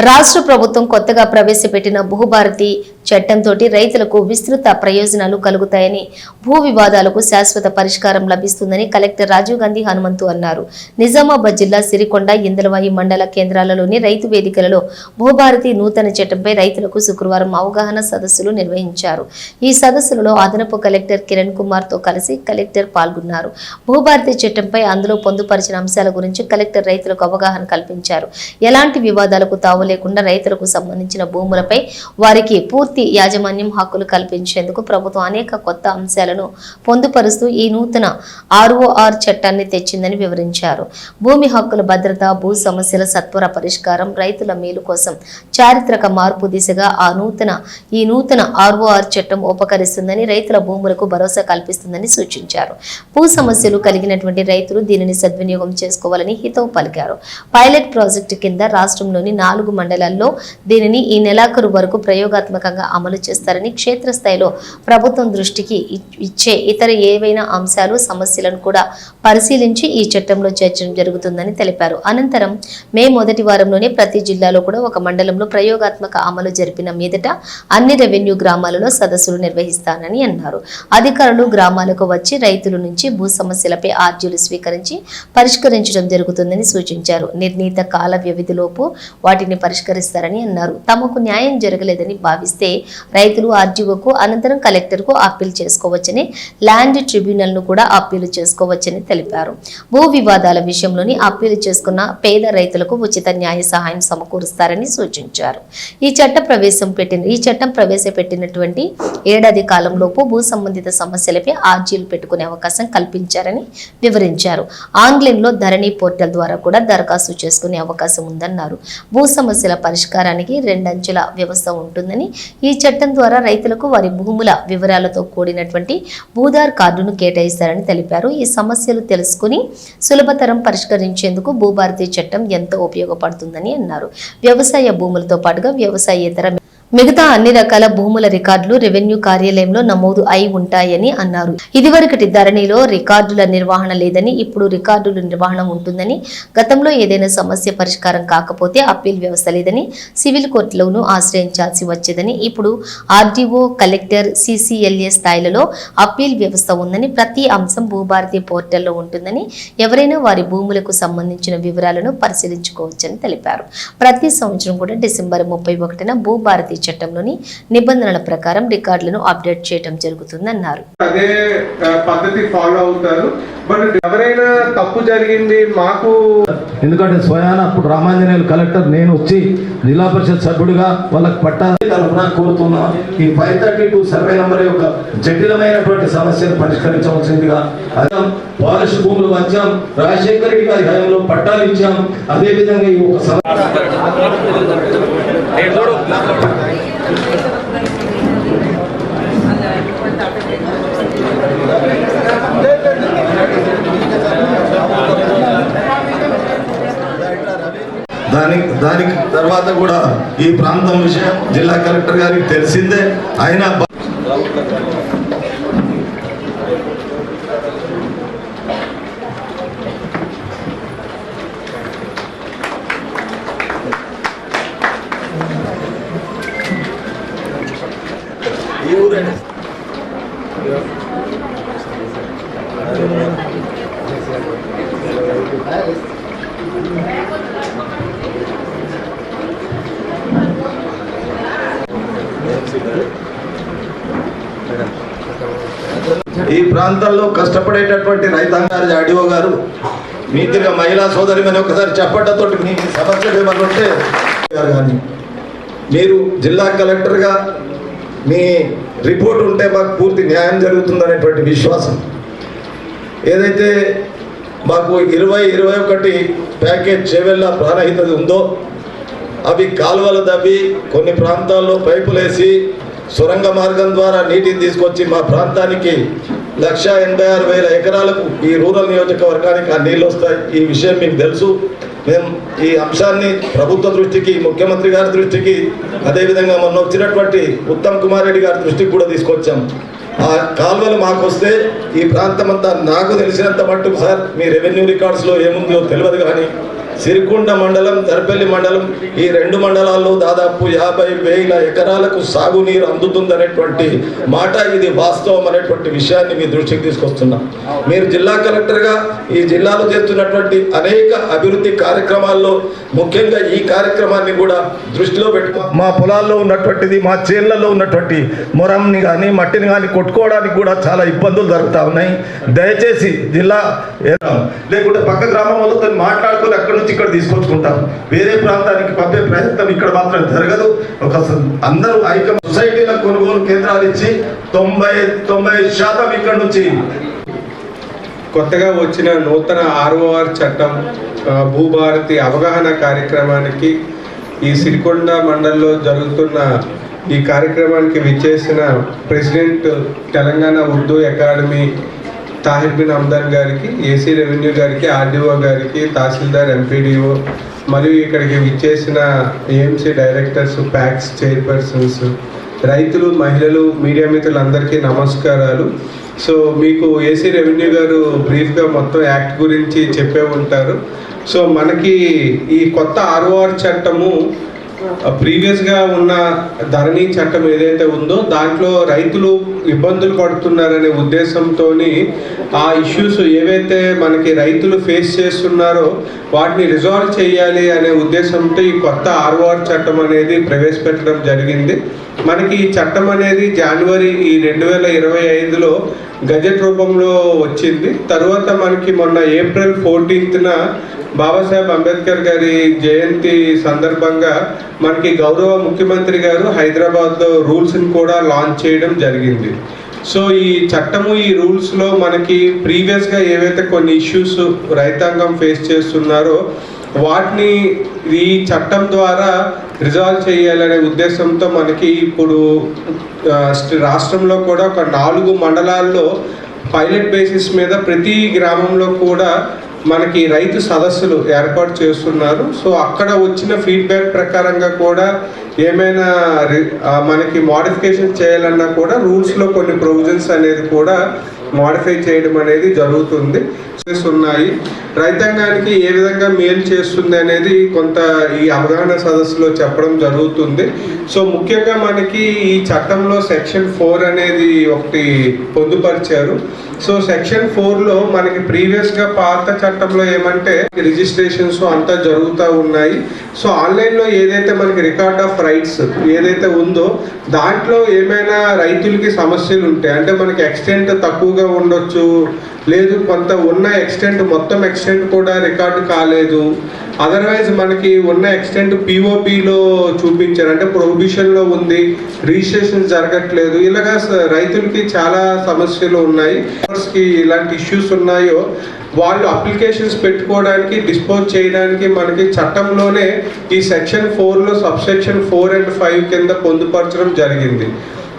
రాష్ట్ర ప్రభుత్వం కొత్తగా ప్రవేశపెట్టిన భూభారతి చట్టంతో రైతులకు విస్తృత ప్రయోజనాలు కలుగుతాయని, భూ వివాదాలకు శాశ్వత పరిష్కారం లభిస్తుందని కలెక్టర్ రాజీవ్ గాంధీ హనుమంతు అన్నారు. నిజామాబాద్ జిల్లా సిరికొండ, ఇందలవాయి మండల కేంద్రాలలోని రైతు వేదికలలో భూభారతి నూతన చట్టంపై రైతులకు శుక్రవారం అవగాహన సదస్సులు నిర్వహించారు. ఈ సదస్సులలో అదనపు కలెక్టర్ కిరణ్ కుమార్ తో కలిసి కలెక్టర్ పాల్గొన్నారు. భూభారతి చట్టంపై అందులో పొందుపరిచిన అంశాల గురించి కలెక్టర్ రైతులకు అవగాహన కల్పించారు. ఎలాంటి వివాదాలకు తావు లేకుండా రైతులకు సంబంధించిన భూములపై వారికి పూర్తి యాజమాన్యం హక్కులు కల్పించేందుకు ప్రభుత్వం అనేక కొత్త అంశాలను పొందుపరుస్తూ ఈ నూతన ROR చట్టాన్ని తెచ్చిందని వివరించారు. భూమి హక్కుల భద్రత, భూ సమస్యల సత్వర పరిష్కారం, రైతుల మేలు కోసం చారిత్రక మార్పు దిశగా ఈ నూతన ROR చట్టం ఉపకరిస్తుందని, రైతుల భూములకు భరోసా కల్పిస్తుందని సూచించారు. భూ సమస్యలు కలిగినటువంటి రైతులు దీనిని సద్వినియోగం చేసుకోవాలని హితవు పలికారు. పైలట్ ప్రాజెక్టు కింద రాష్ట్రంలోని 4 మండలాల్లో దీనిని ఈ నెలాఖరు వరకు ప్రయోగాత్మకంగా అమలు చేస్తారని, క్షేత్రస్థాయిలో ప్రభుత్వం దృష్టికి ఇచ్చే ఇతర ఏవైనా అంశాలు, సమస్యలను కూడా పరిశీలించి ఈ చట్టంలో చేర్చడం జరుగుతుందని తెలిపారు. అనంతరం మే మొదటి వారంలోనే ప్రతి జిల్లాలో కూడా ఒక మండలంలో ప్రయోగాత్మక అమలు జరిపిన మీదట అన్ని రెవెన్యూ గ్రామాలలో సదస్సులు నిర్వహిస్తానని అన్నారు. అధికారులు గ్రామాలకు వచ్చి రైతుల నుంచి భూ సమస్యలపై ఆర్జీలు స్వీకరించి పరిష్కరించడం జరుగుతుందని సూచించారు. నిర్ణీత కాల వ్యవధిలోపు వాటిని పరిష్కరిస్తారని అన్నారు. తమకు న్యాయం జరగలేదని భావిస్తే రైతులు ఆర్జీఓకు, అనంతరం కలెక్టర్కు అప్పీల్ చేసుకోవచ్చని, ల్యాండ్ ట్రిబ్యునల్ ను కూడా అప్పీలు చేసుకోవచ్చని తెలిపారు. భూ వివాదాల విషయంలోని అప్పీలు చేసుకున్న పేద రైతులకు ఉచిత న్యాయ సహాయం సమకూరుస్తారని సూచించారు. ఈ చట్టం ప్రవేశపెట్టినటువంటి ఏడాది కాలంలోపు భూ సంబంధిత సమస్యలపై ఆర్జీలు పెట్టుకునే అవకాశం కల్పించారని వివరించారు. ఆన్లైన్లో ధరణి పోర్టల్ ద్వారా కూడా దరఖాస్తు చేసుకునే అవకాశం ఉందన్నారు. భూ సమస్యల పరిష్కారానికి 2 అంచెల వ్యవస్థ ఉంటుందని, ఈ చట్టం ద్వారా రైతులకు వారి భూముల వివరాలతో కూడినటువంటి భూదార్ కార్డును కేటాయిస్తారని తెలిపారు. ఈ సమస్యలు తెలుసుకుని సులభతరం పరిష్కరించేందుకు భూభారతి చట్టం ఎంతో ఉపయోగపడుతుందని అన్నారు. వ్యవసాయ భూములతో పాటుగా వ్యవసాయేతర మిగతా అన్ని రకాల భూముల రికార్డులు రెవెన్యూ కార్యాలయంలో నమోదు అయి ఉంటాయని అన్నారు. ఇదివరకటి ధరణిలో రికార్డుల నిర్వహణ లేదని, ఇప్పుడు రికార్డుల నిర్వహణ ఉంటుందని, గతంలో ఏదైనా సమస్య పరిష్కారం కాకపోతే అప్పీల్ వ్యవస్థ లేదని, సివిల్ కోర్టులోనూ ఆశ్రయించాల్సి వచ్చేదని, ఇప్పుడు ఆర్డీఓ, కలెక్టర్, CCLA స్థాయిలలో అప్పీల్ వ్యవస్థ ఉందని, ప్రతి అంశం భూభారతి పోర్టల్లో ఉంటుందని, ఎవరైనా వారి భూములకు సంబంధించిన వివరాలను పరిశీలించుకోవచ్చని తెలిపారు. ప్రతి సంవత్సరం కూడా డిసెంబర్ 31న భూభారతి చట్టంలోని నిబంధనల ప్రకారం రికార్డులను అప్డేట్ చేయడం జరుగుతుందన్నారు. అదే పద్ధతి ఫాలో అవుతారు. బట్ ఎవరైనా తప్పు జరిగింది మాకు, ఎందుకంటే స్వయాన అప్పుడు రామాంజనేయులు కలెక్టర్, నేను వచ్చి జిల్లా పరిషత్ సభ్యుడిగా వాళ్ళకి పట్టా కోరుతున్నా. ఈ 532 సర్వే నంబర్ యొక్క జటిలమైనటువంటి సమస్యను పరిష్కరించవలసిందిగా పాలిష్ భూములు వచ్చాం, రాజశేఖర రెడ్డి గారి హయాంలో పట్టాలు ఇచ్చాం. అదేవిధంగా ఈ ఒక దానికి తర్వాత కూడా ఈ ప్రాంతం విషయం జిల్లా కలెక్టర్ గారికి తెలిసిందే. అయినా ఈ ప్రాంతంలో కష్టపడేటటువంటి రైతాంగారి ఆర్డీఓ గారు, మీతిగా మహిళా సోదరి అని ఒకసారి చెప్పడంతో మీ సమస్యలు ఏమన్నా ఉంటే కానీ మీరు జిల్లా కలెక్టర్గా మీ రిపోర్ట్ ఉంటే మాకు పూర్తి న్యాయం జరుగుతుందనేటువంటి విశ్వాసం. ఏదైతే మాకు 2021 ప్యాకేజ్ చేవెళ్ళ ప్రాణహితది ఉందో, అవి కాలువలు తవ్వి కొన్ని ప్రాంతాల్లో పైపులేసి సొరంగ మార్గం ద్వారా నీటిని తీసుకొచ్చి మా ప్రాంతానికి 1,86,000 ఎకరాలకు ఈ రూరల్ నియోజకవర్గానికి ఆ నీళ్ళు వస్తాయి. ఈ విషయం మీకు తెలుసు. మేము ఈ అంశాన్ని ప్రభుత్వ దృష్టికి, ముఖ్యమంత్రి గారి దృష్టికి, అదేవిధంగా మొన్న వచ్చినటువంటి ఉత్తమ్ కుమార్ రెడ్డి గారి దృష్టికి కూడా తీసుకొచ్చాం. ఆ కాలువలు మాకు వస్తే ఈ ప్రాంతం అంతా, నాకు తెలిసినంత మట్టుకు సార్, మీ రెవెన్యూ రికార్డ్స్లో ఏముందో తెలియదు కానీ సిరికొండ మండలం, దర్పల్లి మండలం, ఈ 2 మండలాల్లో దాదాపు 50,000 ఎకరాలకు సాగునీరు అందుతుందనేటువంటి మాట, ఇది వాస్తవం అనేటువంటి విషయాన్ని మీ దృష్టికి తీసుకొస్తున్నాం. మీరు జిల్లా కలెక్టర్గా ఈ జిల్లాలో చేస్తున్నటువంటి అనేక అభివృద్ధి కార్యక్రమాల్లో ముఖ్యంగా ఈ కార్యక్రమాన్ని కూడా దృష్టిలో పెట్టుకో. మా పొలాల్లో ఉన్నటువంటిది, మా చేళ్లలో ఉన్నటువంటి మొరంని కానీ మట్టిని కానీ కొట్టుకోవడానికి కూడా చాలా ఇబ్బందులు జరుగుతూ ఉన్నాయి. దయచేసి జిల్లా లేకుంటే పక్క గ్రామం వాళ్ళతో మాట్లాడుకొని అక్కడి నుంచి ఇక్కడ తీసుకొచ్చుకుంటాం. వేరే ప్రాంతానికి పంపే ప్రయత్నం ఇక్కడ మాత్రం జరగదు. అందరూ ఐక్య సొసైటీల కొనుగోలు కేంద్రాలు ఇచ్చి 90% ఇక్కడ నుంచి. కొత్తగా వచ్చిన నూతన ROR చట్టం భూభారతి అవగాహన కార్యక్రమానికి ఈ సిరికొండ మండలంలో జరుగుతున్న ఈ కార్యక్రమానికి విచ్చేసిన ప్రెసిడెంట్ తెలంగాణ ఉర్దూ అకాడమీ తాహిర్ బిన్ హమ్దాన్ గారికి, ఏసీ రెవెన్యూ గారికి, RDO గారికి, తహసీల్దార్, MPDO మరియు ఇక్కడికి విచ్చేసిన AMC డైరెక్టర్స్, ప్యాక్స్ చైర్పర్సన్స్, రైతులు, మహిళలు, మీడియా మిత్రులందరికీ నమస్కారాలు. సో మీకు ఏసీ రెవెన్యూ గారు బ్రీఫ్గా మొత్తం యాక్ట్ గురించి చెప్పే ఉంటారు. సో మనకి ఈ కొత్త ROR చట్టము ప్రీవియస్గా ఉన్న ధరణి చట్టం ఏదైతే ఉందో దాంట్లో రైతులు ఇబ్బందులు పడుతున్నారనే ఉద్దేశంతో ఆ ఇష్యూస్ ఏవైతే మనకి రైతులు ఫేస్ చేస్తున్నారో వాటిని రిజాల్వ్ చేయాలి అనే ఉద్దేశంతో ఈ కొత్త ROR చట్టం అనేది ప్రవేశపెట్టడం జరిగింది. మనకి ఈ చట్టం అనేది జనవరి 2025లో గజెట్ రూపంలో వచ్చింది. తర్వాత మనకి మొన్న ఏప్రిల్ 14న బాబాసాహెబ్ అంబేద్కర్ గారి జయంతి సందర్భంగా మనకి గౌరవ ముఖ్యమంత్రి గారు హైదరాబాద్లో రూల్స్ని కూడా లాంచ్ చేయడం జరిగింది. సో ఈ చట్టము, ఈ రూల్స్లో మనకి ప్రీవియస్గా ఏవైతే కొన్ని ఇష్యూస్ రైతాంగం ఫేస్ చేస్తున్నారో వాటిని ఈ చట్టం ద్వారా రిజాల్వ్ చేయాలనే ఉద్దేశంతో మనకి ఇప్పుడు రాష్ట్రంలో కూడా ఒక 4 మండలాల్లో పైలట్ బేసిస్ మీద ప్రతి గ్రామంలో కూడా మనకి రైతు సదస్సులు ఏర్పాటు చేస్తున్నారు. సో అక్కడ వచ్చిన ఫీడ్బ్యాక్ ప్రకారంగా కూడా ఏమైనా మనకి మోడిఫికేషన్ చేయాలన్నా కూడా రూల్స్లో కొన్ని ప్రొవిజన్స్ అనేది కూడా మోడిఫై చేయడం అనేది జరుగుతుంది. ఉన్నాయి రైతాంగానికి ఏ విధంగా మేలు చేస్తుంది అనేది కొంత ఈ అవగాహన సదస్సులో చెప్పడం జరుగుతుంది. సో ముఖ్యంగా మనకి ఈ చట్టంలో సెక్షన్ 4 అనేది ఒకటి పొందుపరిచారు. సో సెక్షన్ 4లో మనకి ప్రీవియస్గా పాత చట్టంలో ఏమంటే రిజిస్ట్రేషన్స్ అంతా జరుగుతూ ఉన్నాయి. సో ఆన్లైన్లో ఏదైతే మనకి రికార్డ్ ఆఫ్ రైట్స్ ఏదైతే ఉందో దాంట్లో ఏమైనా రైతులకి సమస్యలు ఉంటాయి, అంటే మనకి ఎక్స్టెంట్ తక్కువగా ఉండొచ్చు, లేదు కొంత ఉన్న ఎక్స్టెంట్ మొత్తం ఎక్స్టెంట్ కూడా రికార్డు కాలేదు, అదర్వైజ్ మనకి ఉన్న ఎక్స్టెంట్ POBలో చూపించారు, అంటే ప్రొహిబిషన్లో ఉంది, రిజిస్ట్రేషన్ జరగట్లేదు, ఇలాగా రైతులకి చాలా సమస్యలు ఉన్నాయి. ఇలాంటి ఇష్యూస్ ఉన్నాయో వాళ్ళు అప్లికేషన్స్ పెట్టుకోవడానికి, డిస్పోజ్ చేయడానికి మనకి చట్టంలోనే ఈ సెక్షన్ 4లో సబ్సెక్షన్ 4 and 5 కింద పొందుపరచడం జరిగింది.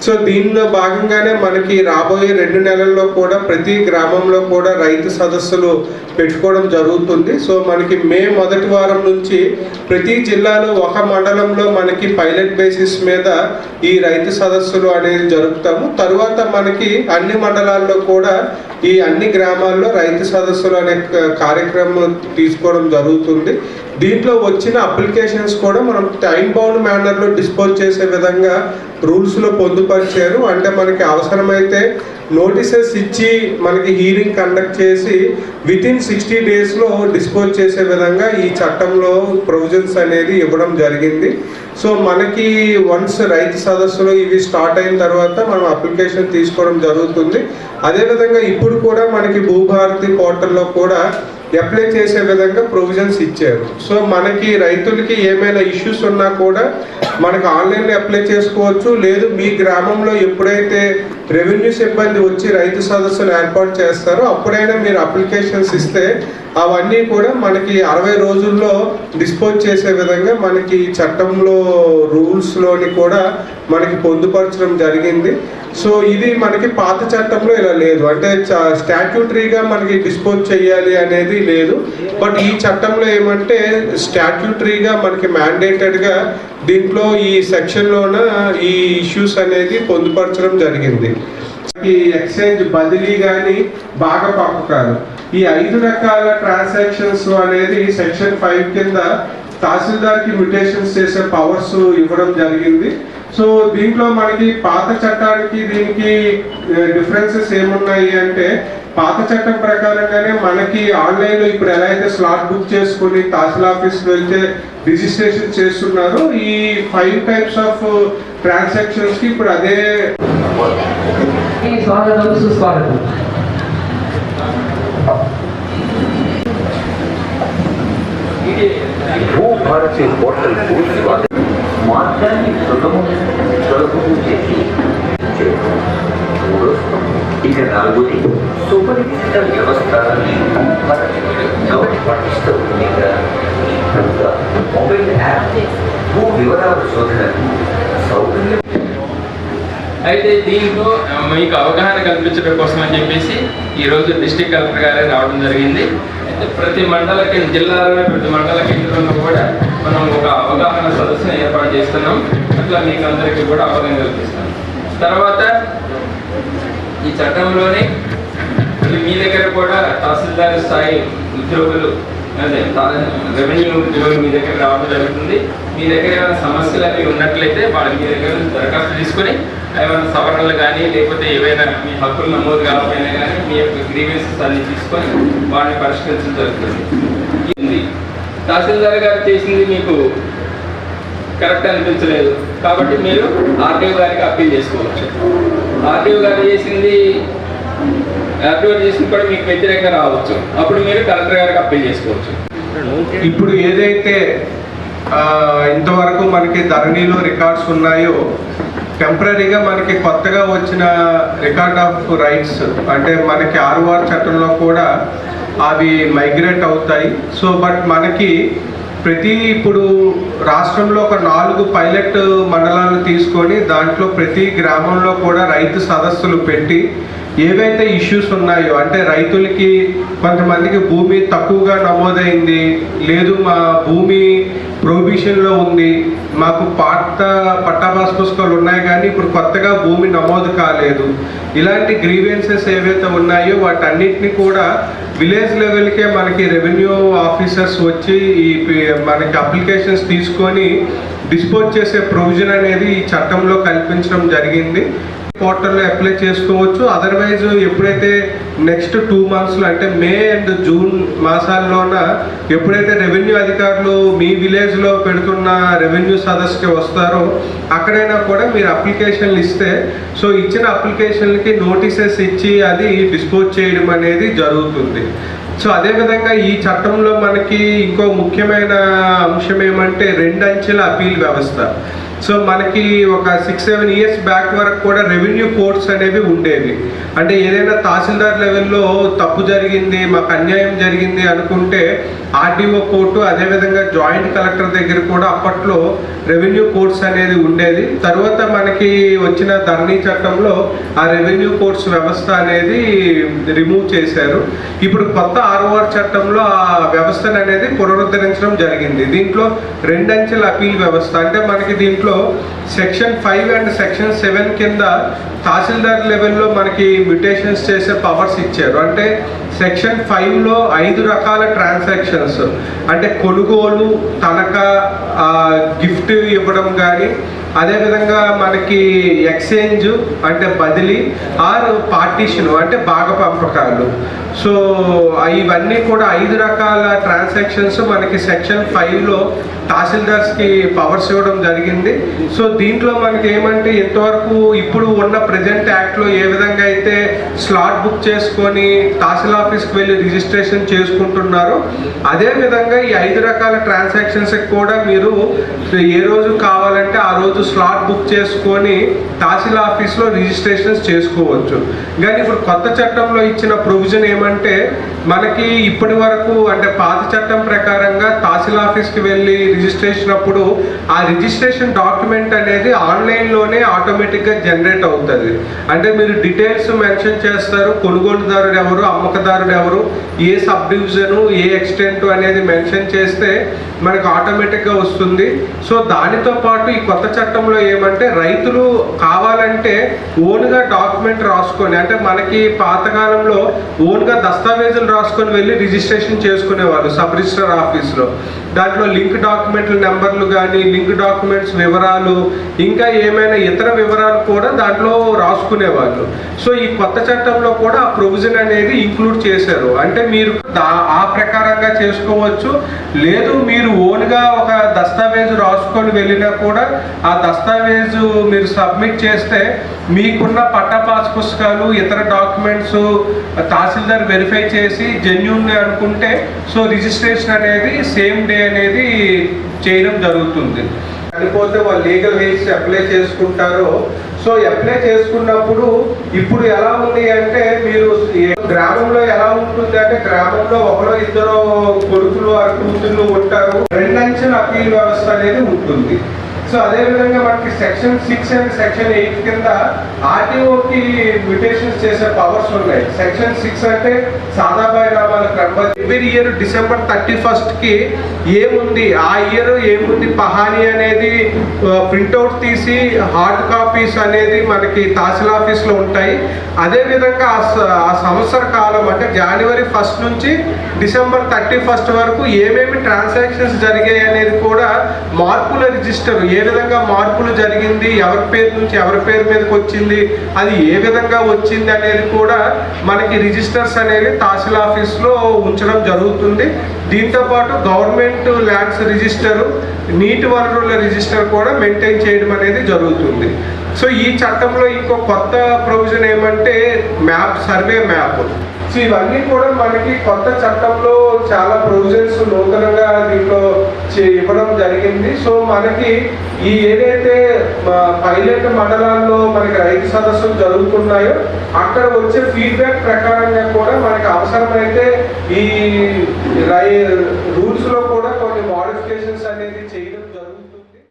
సో దీనిలో భాగంగానే మనకి రాబోయే 2 నెలల్లో కూడా ప్రతి గ్రామంలో కూడా రైతు సదస్సులు పెట్టుకోవడం జరుగుతుంది. సో మనకి మే 1వ వారం నుంచి ప్రతి జిల్లాలో ఒక మండలంలో మనకి పైలట్ బేసిస్ మీద ఈ రైతు సదస్సులు అనేది జరుపుతాము. తర్వాత మనకి అన్ని మండలాల్లో కూడా ఈ అన్ని గ్రామాల్లో రైతు సదస్సులు అనే కార్యక్రమం తీసుకోవడం జరుగుతుంది. దీంట్లో వచ్చిన అప్లికేషన్స్ కూడా మనం టైం బౌండ్ మేనర్లో డిస్పోజ్ చేసే విధంగా రూల్స్లో పొందుపరిచారు. అంటే మనకి అవసరమైతే నోటీసెస్ ఇచ్చి మనకి హీరింగ్ కండక్ట్ చేసి వితిన్ 60 డేస్లో డిస్పోజ్ చేసే విధంగా ఈ చట్టంలో ప్రొవిజన్స్ అనేది ఇవ్వడం జరిగింది. సో మనకి వన్స్ రైతు సదస్సులు ఇవి స్టార్ట్ అయిన తర్వాత మనం అప్లికేషన్ తీసుకోవడం జరుగుతుంది. అదేవిధంగా ఇప్పుడు కూడా మనకి భూభారతి పోర్టల్లో కూడా అప్లై చేసే విధంగా ప్రొవిజన్స్ ఇచ్చారు. సో మనకి రైతులకి ఏమైనా ఇష్యూస్ ఉన్నా కూడా మనకి ఆన్లైన్లో అప్లై చేసుకోవచ్చు, లేదు మీ గ్రామంలో ఎప్పుడైతే రెవెన్యూ సిబ్బంది వచ్చి రైతు సదస్సులు ఏర్పాటు చేస్తారో అప్పుడైనా మీరు అప్లికేషన్స్ ఇస్తే అవన్నీ కూడా మనకి 60 రోజుల్లో డిస్పోజ్ చేసే విధంగా మనకి చట్టంలో రూల్స్లోని కూడా మనకి పొందుపరచడం జరిగింది. సో ఇది మనకి పాత చట్టంలో ఇలా లేదు, అంటే స్టాట్యూటరీగా మనకి డిస్పోజ్ చేయాలి అనేది లేదు. బట్ ఈ చట్టంలో ఏమంటే స్టాట్యూటరీగా మనకి మ్యాండేటెడ్గా దీంట్లో ఈ సెక్షన్లోన ఈ ఇష్యూస్ అనేది పొందుపరచడం జరిగింది. ఎక్స్చేంజ్ బదిలీ కానీ బాగా పంపకాలు, ఈ 5 రకాల ట్రాన్సాక్షన్స్ అనేది సెక్షన్ 5 కింద తహసీల్దార్కి మ్యుటేషన్స్ చేసే పవర్స్ ఇవ్వడం జరిగింది. సో దీంట్లో మనకి పాత చట్టానికి దీనికి డిఫరెన్సెస్ ఏమున్నాయి అంటే, పాత చట్టం ప్రకారంగానే మనకి ఆన్లైన్లో ఇప్పుడు ఎలా అయితే స్లాట్ బుక్ చేసుకుని తహసీల్ ఆఫీస్కి వెళ్తే రిజిస్ట్రేషన్ చేస్తున్నారు, ఈ 5 టైప్స్ ఆఫ్ ట్రాన్సాక్షన్స్కి ఇప్పుడు అదే. స్వాగతం, సుస్వాగతం. భూభారతి పోర్టల్ మార్గాన్ని సులభం చేసి ఇక 4ది సుపరిచిత వ్యవస్థ గవర్నమెంట్ పాటిస్తూ మొబైల్ యాప్ భూ వివరాల శోధనకు సౌకర్యం. అయితే దీంట్లో మీకు అవగాహన కల్పించడం కోసం అని చెప్పేసి ఈరోజు డిస్ట్రిక్ట్ కలెక్టర్ గారే రావడం జరిగింది. అయితే ప్రతి మండల జిల్లాలోని ప్రతి మండల కేంద్రంలో కూడా మనం ఒక అవగాహన సదస్సును ఏర్పాటు చేస్తున్నాం. అట్లా మీకు అందరికీ కూడా అవగాహన కల్పిస్తాం. తర్వాత ఈ చట్టంలోనే మీ దగ్గర కూడా తహసీల్దార్ స్థాయి ఉద్యోగులు, అదే రెవెన్యూ ఉద్యోగులు మీ దగ్గర రావడం జరుగుతుంది. మీ దగ్గర ఏమైనా సమస్యలు అవి ఉన్నట్లయితే వాళ్ళ మీ దగ్గర దరఖాస్తు తీసుకొని ఏమైనా సవరణలు కానీ లేకపోతే ఏవైనా మీ హక్కులు నమోదు కాకపోయినా కానీ మీ యొక్క గ్రీవెన్సెస్ అన్ని తీసుకొని వాటిని పరిష్కరించడం జరుగుతుంది. తహసీల్దార్ గారు చేసింది మీకు కరెక్ట్ అనిపించలేదు కాబట్టి మీరు ఆర్టీఓ గారికి అప్పీల్ చేసుకోవచ్చు. ఆర్టీఓ గారు చేసింది కూడా మీకు వ్యతిరేకంగా రావచ్చు, అప్పుడు మీరు కలెక్టర్ గారికి అప్పీల్ చేసుకోవచ్చు. ఇప్పుడు ఏదైతే ఇంతవరకు మనకి ధరణిలో రికార్డ్స్ ఉన్నాయో, టెంపరీగా మనకి కొత్తగా వచ్చిన రికార్డ్ ఆఫ్ రైట్స్ అంటే మనకి ROR చట్టంలో కూడా అవి మైగ్రేట్ అవుతాయి. సో బట్ మనకి ఇప్పుడు రాష్ట్రంలో ఒక 4 పైలట్ మండలాలు తీసుకొని దాంట్లో ప్రతి గ్రామంలో కూడా రైతు సదస్సులు పెట్టి ఏవైతే ఇష్యూస్ ఉన్నాయో, అంటే రైతులకి కొంతమందికి భూమి తక్కువగా నమోదైంది, లేదు మా భూమి ప్రొహిబిషన్లో ఉంది, మాకు పట్టాపాస్ పుస్తకాలు ఉన్నాయి కానీ ఇప్పుడు కొత్తగా భూమి నమోదు కాలేదు, ఇలాంటి గ్రీవెన్సెస్ ఏవైతే ఉన్నాయో వాటన్నిటిని కూడా విలేజ్ లెవెల్కే మనకి రెవెన్యూ ఆఫీసర్స్ వచ్చి ఈ మనకి అప్లికేషన్స్ తీసుకొని డిస్పోజ్ చేసే ప్రొవిజన్ అనేది ఈ చట్టంలో కల్పించడం జరిగింది. పోర్టల్లో అప్లై చేసుకోవచ్చు. అదర్వైజ్ ఎప్పుడైతే నెక్స్ట్ 2 మంత్స్లో అంటే మే అండ్ జూన్ మాసాల్లోన ఎప్పుడైతే రెవెన్యూ అధికారులు మీ విలేజ్లో పెడుతున్న రెవెన్యూ సదస్సుకి వస్తారో అక్కడైనా కూడా మీరు అప్లికేషన్లు ఇస్తే సో ఇచ్చిన అప్లికేషన్లకి నోటీసెస్ ఇచ్చి అది డిస్పోజ్ చేయడం అనేది జరుగుతుంది. సో అదేవిధంగా ఈ చట్టంలో మనకి ఇంకో ముఖ్యమైన అంశం ఏమంటే 2 అంచెల అపీల్ వ్యవస్థ. సో మనకి ఒక 6-7 ఇయర్స్ బ్యాక్ వరకు కూడా రెవెన్యూ కోర్ట్స్ అనేవి ఉండేవి. అంటే ఏదైనా తహసీల్దార్ లెవెల్లో తప్పు జరిగింది, మాకు అన్యాయం జరిగింది అనుకుంటే ఆర్డీఓ కోర్టు, అదేవిధంగా జాయింట్ కలెక్టర్ దగ్గర కూడా అప్పట్లో రెవెన్యూ కోర్ట్స్ అనేది ఉండేది. తర్వాత మనకి వచ్చిన ధరణి చట్టంలో ఆ రెవెన్యూ కోర్ట్స్ వ్యవస్థ అనేది రిమూవ్ చేశారు. ఇప్పుడు కొత్త ROR చట్టంలో ఆ వ్యవస్థను అనేది పునరుద్ధరించడం జరిగింది. దీంట్లో 2 అంచెల అపీల్ వ్యవస్థ అంటే మనకి దీంట్లో సెక్షన్ 5 అండ్ సెక్షన్ 7 కింద తహసీల్దార్ లెవెల్లో మనకి మ్యుటేషన్స్ చేసే పవర్స్ ఇచ్చారు. అంటే సెక్షన్ 5లో 5 రకాల ట్రాన్సాక్షన్స్ అంటే కొనుగోలు, తనఖా, గిఫ్ట్ ఇవ్వడం కానీ, అదేవిధంగా మనకి ఎక్స్చేంజ్ అంటే బదిలీ, ఆర్ పార్టీషన్ అంటే భాగ పంపకాలు. సో ఇవన్నీ కూడా 5 రకాల ట్రాన్సాక్షన్స్ మనకి సెక్షన్ 5లో తహసీల్దార్స్కి పవర్స్ ఇవ్వడం జరిగింది. సో దీంట్లో మనకి ఏమంటే ఇంతవరకు ఇప్పుడు ఉన్న ప్రజెంట్ యాక్ట్లో ఏ విధంగా అయితే స్లాట్ బుక్ చేసుకొని తహసీల్ ఆఫీస్కి వెళ్ళి రిజిస్ట్రేషన్ చేసుకుంటున్నారో అదేవిధంగా ఈ 5 రకాల ట్రాన్సాక్షన్స్కి కూడా మీరు ఏ రోజు కావాలంటే ఆ రోజు స్లాట్ బుక్ చేసుకొని తహసీల్ ఆఫీస్లో రిజిస్ట్రేషన్స్ చేసుకోవచ్చు. కానీ ఇప్పుడు కొత్త చట్టంలో ఇచ్చిన ప్రొవిజన్ ఏమంటే మనకి ఇప్పటి వరకు అంటే పాత చట్టం ప్రకారంగా తహసీల్ ఆఫీస్కి వెళ్ళి రిజిస్ట్రేషన్ అప్పుడు ఆ రిజిస్ట్రేషన్ డాక్యుమెంట్ అనేది ఆన్లైన్లోనే ఆటోమేటిక్గా జనరేట్ అవుతుంది. అంటే మీరు డీటెయిల్స్ మెన్షన్ చేస్తారు, కొనుగోలుదారుడు ఎవరు, అమ్మకదారు లబ్ధిదారుడు ఎవరు, ఏ సబ్ డివిజను, ఏ ఎక్స్టెంట్ అనేది మెన్షన్ చేస్తే మనకు ఆటోమేటిక్గా వస్తుంది. సో దానితో పాటు ఈ కొత్త చట్టంలో ఏమంటే రైతులు కావాలంటే ఓన్గా డాక్యుమెంట్ రాసుకొని, అంటే మనకి పాతకాలంలో ఓన్గా దస్తావేజులు రాసుకొని వెళ్ళి రిజిస్ట్రేషన్ చేసుకునేవాళ్ళు సబ్ రిజిస్టర్ ఆఫీస్లో. దాంట్లో లింక్ డాక్యుమెంట్ల నెంబర్లు కానీ, లింక్ డాక్యుమెంట్స్ వివరాలు, ఇంకా ఏమైనా ఇతర వివరాలు కూడా దాంట్లో రాసుకునేవాళ్ళు. సో ఈ కొత్త చట్టంలో కూడా ఆ ప్రొవిజన్ అనేది ఇంక్లూడ్ చేశారు. అంటే మీరు ఆ ప్రకారంగా చేసుకోవచ్చు. లేదు మీరు ఓన్గా ఒక దస్తావేజు రాసుకొని వెళ్ళినా కూడా ఆ దస్తావేజు మీరు సబ్మిట్ చేస్తే మీకున్న పట్టా పాస్ పుస్తకాలు, ఇతర డాక్యుమెంట్స్ తహసీల్దార్ వెరిఫై చేసి జెన్యూన్ అనుకుంటే సో రిజిస్ట్రేషన్ అనేది సేమ్ డే అనేది చేయడం జరుగుతుంది. చనిపోతే వాళ్ళు లీగల్ హెయిర్స్ అప్లై చేసుకుంటారో, సో అప్లై చేసుకున్నప్పుడు ఇప్పుడు ఎలా ఉంది అంటే మీరు గ్రామంలో ఎలా ఉంటుంది అంటే గ్రామంలో ఒకరో ఇద్దరు కొడుకులు కూతుళ్ళు ఉంటారు, రెండంచెల అప్పీల్ వ్యవస్థ అనేది ఉంటుంది. సో అదేవిధంగా మనకి సెక్షన్ 6 అండ్ సెక్షన్ 8 కింద ఆర్టీఓకి మ్యూటేషన్స్ చేసే పవర్స్ ఉన్నాయి. సెక్షన్ 6 అంటే సాదా పరిణామాల క్రమం. ఎవ్రీ ఇయర్ December 31st ఏముంది, ఆ ఇయర్ ఏముంది పహానీ అనేది ప్రింట్అవుట్ తీసి హార్డ్ కాపీస్ అనేది మనకి తహసీల్ ఆఫీస్లో ఉంటాయి. అదేవిధంగా ఆ సంవత్సర కాలం అంటే January 1st నుంచి December 31st వరకు ఏమేమి ట్రాన్సాక్షన్స్ జరిగాయి అనేది కూడా మార్పుల రిజిస్టర్, ఏ విధంగా మార్పులు జరిగింది, ఎవరి పేరు నుంచి ఎవరి పేరు మీదకి వచ్చింది, అది ఏ విధంగా వచ్చింది అనేది కూడా మనకి రిజిస్టర్స్ అనేది తహసీల్ ఆఫీస్లో ఉంచడం జరుగుతుంది. దీంతో పాటు గవర్నమెంట్ ల్యాండ్స్ రిజిస్టర్, నీటి వనరుల రిజిస్టర్ కూడా మెయింటైన్ చేయడం అనేది జరుగుతుంది. సో ఈ చట్టంలో ఇంకో కొత్త ప్రొవిజన్ ఏమంటే సర్వే మ్యాప్. సో ఇవన్నీ కూడా మనకి కొత్త చట్టంలో చాలా ప్రొవిజన్స్ నూతనంగా దీంట్లో ఇవ్వడం జరిగింది. సో మనకి ఈ ఏదైతే పైలట్ మండలాల్లో మనకి రైతు సదస్సులు జరుగుతున్నాయో అక్కడ వచ్చే ఫీడ్బ్యాక్ ప్రకారంగా కూడా మనకి అవసరమైతే ఈ రూల్స్లో కూడా కొన్ని మోడిఫికేషన్స్ అనేది